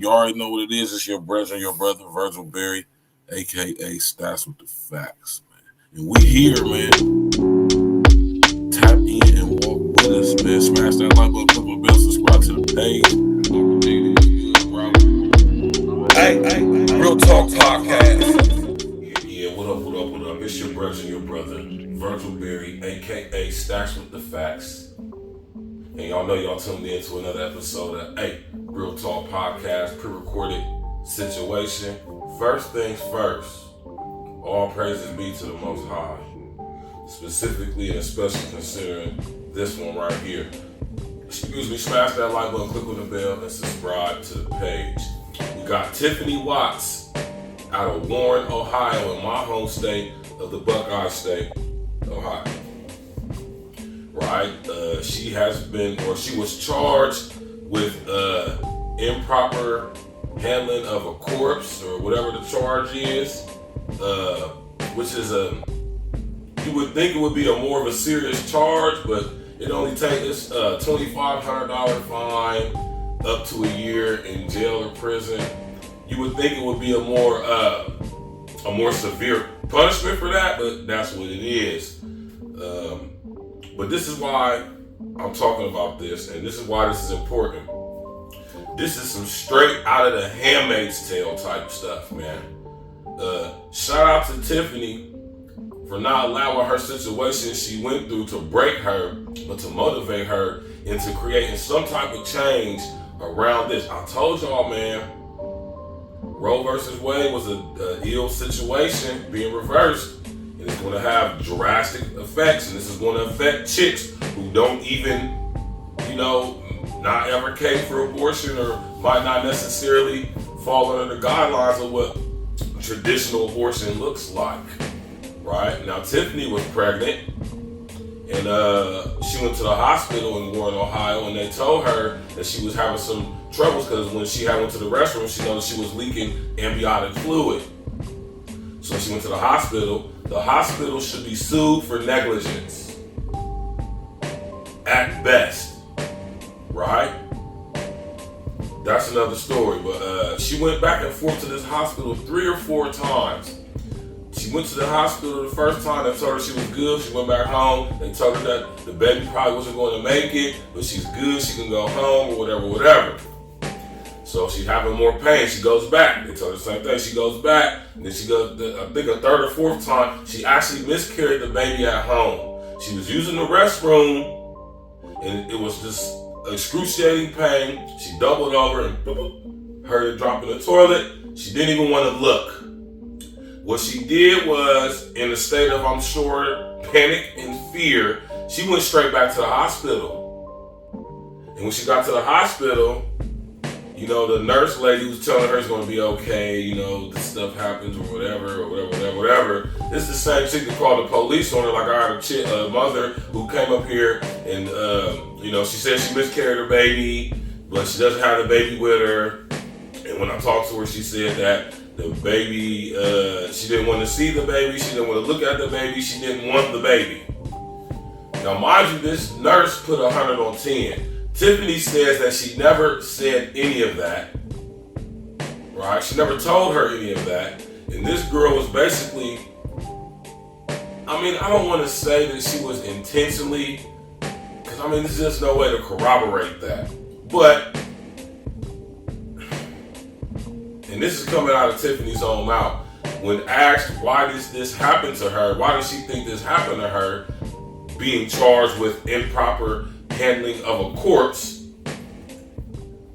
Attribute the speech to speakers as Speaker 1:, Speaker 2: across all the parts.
Speaker 1: You already know what it is. It's your brother, Virgil Berry, aka Stats with the Facts, man. And we here, man. Tap in and walk with us, man. Smash that like button, click on the bell, subscribe to the page.
Speaker 2: Hey, Real Talk Podcast.
Speaker 1: Yeah, what up? It's your brother, Virgil Berry, aka Stacks with the Facts. And y'all know y'all tuned in to another episode of Real Talk Podcast, pre-recorded situation. First things first, all praises be to the Most High. Specifically and especially considering this one right here. Smash that like button, click on the bell, and subscribe to the page. We got Tiffany Watts out of Warren, Ohio, in my home state of the Buckeye State, Ohio. Right? She was charged with improper handling of a corpse, or whatever the charge is, which is you would think it would be more of a serious charge, but it only takes a $2,500 fine, up to a year in jail or prison. You would think it would be a more severe punishment for that, but that's what it is. But this is why I'm talking about this, and this is why this is important. This is some straight out of the Handmaid's Tale type stuff, man. Shout out to Tiffany for not allowing her situation she went through to break her, but to motivate her into creating some type of change around this. I told y'all, man, Roe versus Wade was an ill situation being reversed. And it's going to have drastic effects. And this is going to affect chicks who don't even, not advocate for abortion, or might not necessarily fall under the guidelines of what traditional abortion looks like. Right? Now, Tiffany was pregnant. And she went to the hospital in Warren, Ohio, and they told her that she was having some troubles because when she went to the restroom, she noticed she was leaking amniotic fluid. So she went to the hospital. The hospital should be sued for negligence, at best, right? That's another story. But she went back and forth to this hospital 3 or 4 times. She went to the hospital the first time. They told her she was good. She went back home. They told her that the baby probably wasn't going to make it, but she's good. She can go home, or whatever. So she's having more pain. She goes back. They told her the same thing. She goes back. And then she goes, I think a 3rd or 4th time, she actually miscarried the baby at home. She was using the restroom, and it was just excruciating pain. She doubled over and heard it drop in the toilet. She didn't even want to look. What she did was, in a state of, I'm sure, panic and fear, she went straight back to the hospital. And when she got to the hospital, the nurse lady was telling her it's going to be okay, this stuff happens, or whatever. This is the same chick that called the police on her. Like, I had a mother who came up here and, she said she miscarried her baby, but she doesn't have the baby with her. And when I talked to her, she said that the baby, she didn't want to see the baby, she didn't want to look at the baby, she didn't want the baby. Now, mind you, this nurse put 100 on 10. Tiffany says that she never said any of that, right? She never told her any of that. And this girl was basically, I don't want to say that she was intentionally, because there's just no way to corroborate that. But, and this is coming out of Tiffany's own mouth, when asked why does this happen to her, why does she think this happened to her, being charged with improper handling of a corpse,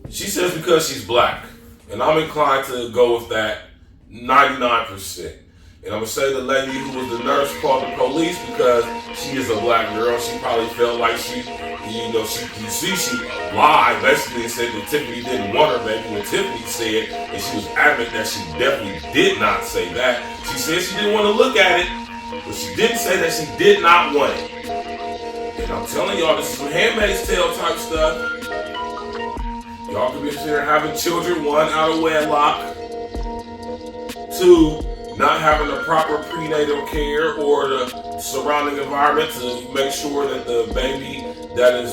Speaker 1: she says because she's black. And I'm inclined to go with that 99%. And I'm going to say the lady who was the nurse called the police because she is a black girl. She probably felt like she lied basically and said that Tiffany didn't want her baby when Tiffany said, and she was adamant that she definitely did not say that. She said she didn't want to look at it, but she didn't say that she did not want it. And I'm telling y'all, this is some Handmaid's Tale type stuff. Y'all could be here having children, 1, out of wedlock, 2, not having the proper prenatal care or the surrounding environment to make sure that the baby that is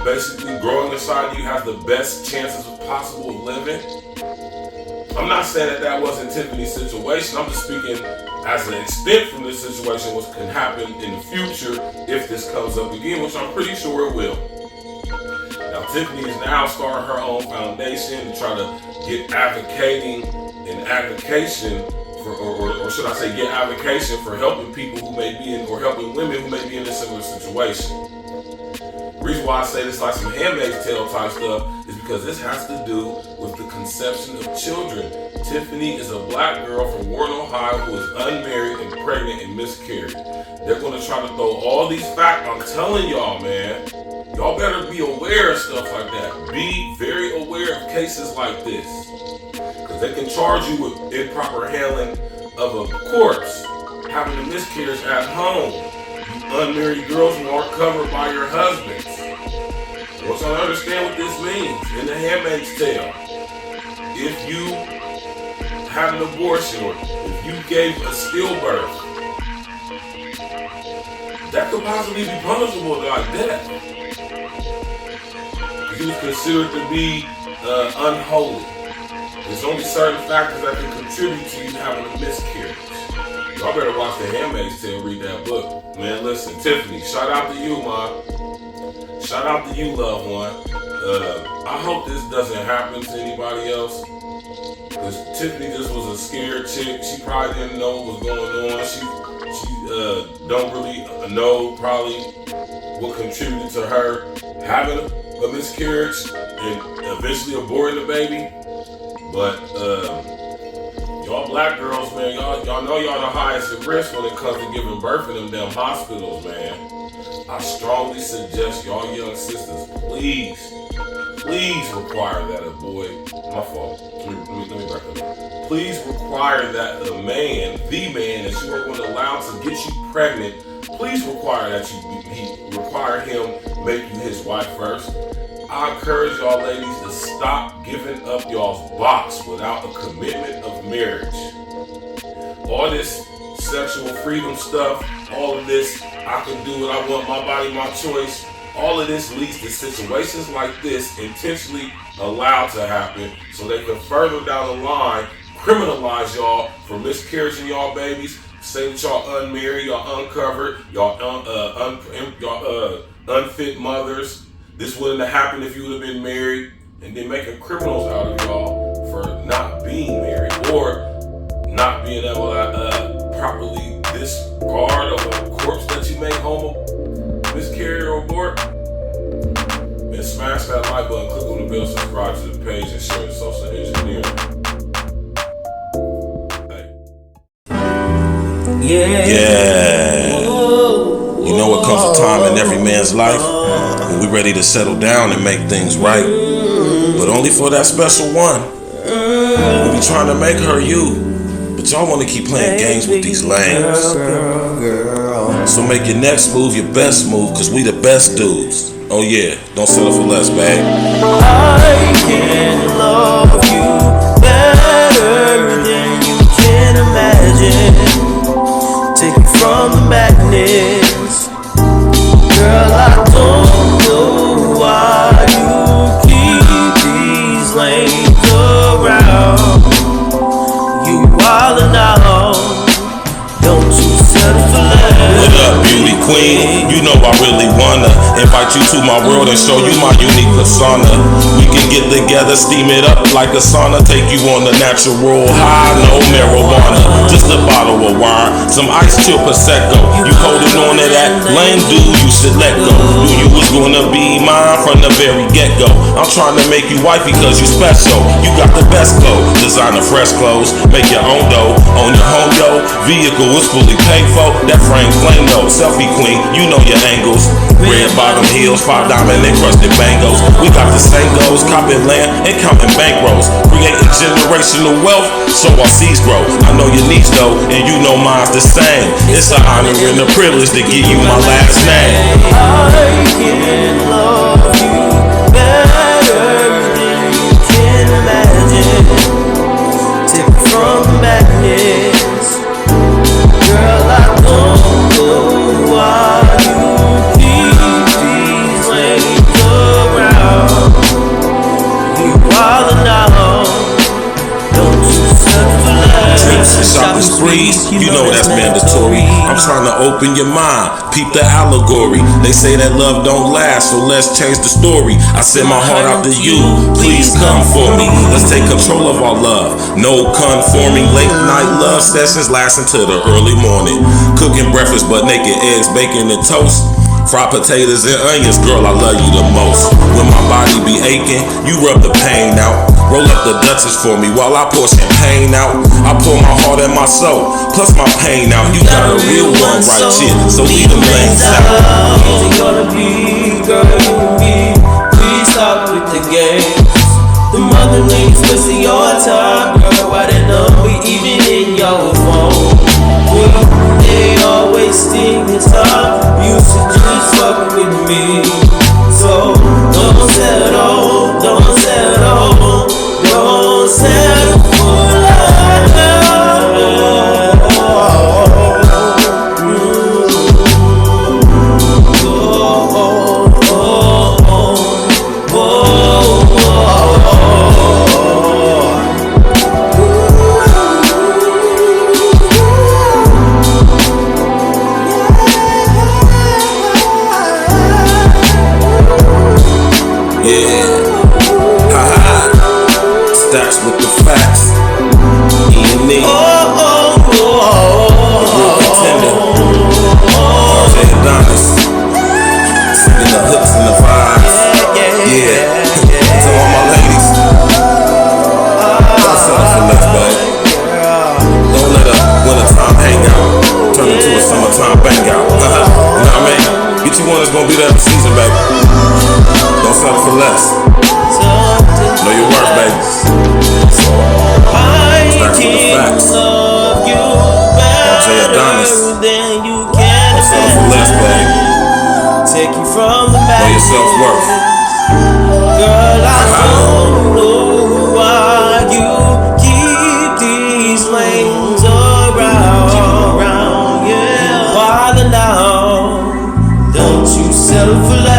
Speaker 1: basically growing inside you has the best chances possible of living. I'm not saying that wasn't Tiffany's situation. I'm just speaking as an extent from this situation, what can happen in the future if this comes up again, which I'm pretty sure it will. Now, Tiffany is now starting her own foundation to try to get advocation for, or should I say, get advocation for helping people who may be in, or helping women who may be in a similar situation. The reason why I say this like some Handmaid's Tale type stuff is because this has to do with the conception of children. Tiffany is a black girl from Warren, Ohio who is unmarried and pregnant and miscarried. They're going to try to throw all these facts. I'm telling y'all, man, y'all better be aware of stuff like that. Be very aware of cases like this, because they can charge you with improper handling of a corpse, having a miscarriage at home. Unmarried girls who aren't covered by your husbands. I want y'all to understand what this means in the Handmaid's Tale. If you had an abortion or if you gave a stillbirth, that could possibly be punishable like death. He was considered to be unholy. There's only certain factors that can contribute to you having a miscarriage. Y'all better watch The Handmaid's Tale, read that book. Man, listen, Tiffany, shout out to you, ma. Shout out to you, loved one. I hope this doesn't happen to anybody else. Because Tiffany just was a scared chick. She probably didn't know what was going on. She don't really know probably what contributed to her having a miscarriage and eventually aborting the baby. But y'all black girls, man, y'all know y'all the highest at risk when it comes to giving birth in them damn hospitals, man. I strongly suggest y'all young sisters, please require that a boy. My fault. Let me back up. Please require that the man that you are going to allow to get you pregnant, please require that require him make you his wife first. I encourage y'all ladies to stop giving up y'all's box without a commitment of marriage. All this sexual freedom stuff, all of this, I can do what I want, my body, my choice, all of this leads to situations like this intentionally allowed to happen so they can further down the line criminalize y'all for miscarriaging y'all babies, say that y'all unmarried, y'all uncovered, y'all unfit mothers. This wouldn't have happened if you would have been married, and then making criminals out of y'all for not being married or not being able to properly discard of a corpse that you make home, miscarry or abort. And smash that like button, click on the bell, subscribe to the page, and share the social engineering.
Speaker 2: Yeah. You know what comes a time in every man's life when we ready to settle down and make things right, but only for that special one. We be trying to make her you, but y'all want to keep playing games with these lames. So make your next move your best move, cause we the best dudes. Oh yeah, don't settle for less, babe.
Speaker 3: I can love you better than you can imagine. Take me from the madness. Girl, I don't know why you keep these lanes around. You wildin' out, don't you settle for less.
Speaker 2: What up, beauty queen? You know I really wanna invite you to my world and show you my unique persona. We can get together, steam it up like a sauna, take you on the natural high, no marijuana, just a bottle of wine, some ice chill prosecco. You holding on to that lame dude, you should let go. Knew you was gonna be mine from the very get-go. I'm trying to make you wife because you special. You got the best clothes, designer fresh clothes, make your own dough, own your home yo. Vehicle is fully paid for, that frame flame though. Selfie queen, you know your angles. Red bottom heels, 5 diamond encrusted bangles. We got the same goals, copping land and counting bankrolls. Creating generational wealth, so our seeds grow. I know your needs though, and you know mine's the same. It's an honor and a privilege to give you my last name.
Speaker 3: I can love you better than you can imagine. Take me from the madness. Girl, I don't know why you keep these lanes around. You are
Speaker 2: freeze, you know that's mandatory. I'm trying to open your mind, peep the allegory. They say that love don't last, so let's change the story. I send my heart out to you, please come for me. Let's take control of our love, no conforming. Late night love sessions lasting till the early morning. Cooking breakfast but naked eggs, bacon and toast. Fried potatoes and onions, girl, I love you the most. When my body be aching, you rub the pain out. Roll up the Dutchess for me while I pour champagne out. I pour my heart and my soul, plus my pain out. You got a real one right here, so leave them lanes out.
Speaker 3: Easy gonna be, girl, you and me. Please stop with the games. The mother ladies wasting your time, girl. Why they number even in your phone? They all wasting his time. You should just fuck with me. So don't settle, don't settle, don't settle for
Speaker 2: With the facts, E&E, the real contender, Adonis, singing the hooks and the vibes, yeah. To all my ladies, don't settle for less, babe. Don't let a wintertime hangout turn into a summertime bang out. You know what I mean? Get you one that's gonna be there every season, baby. Don't settle for less. Know your worth, baby.
Speaker 3: I can't love you better than you can imagine. Take you from the back.
Speaker 2: Know your self-worth.
Speaker 3: Girl, I don't know why you keep these lanes around. Yeah. Why now? Don't you settle for love.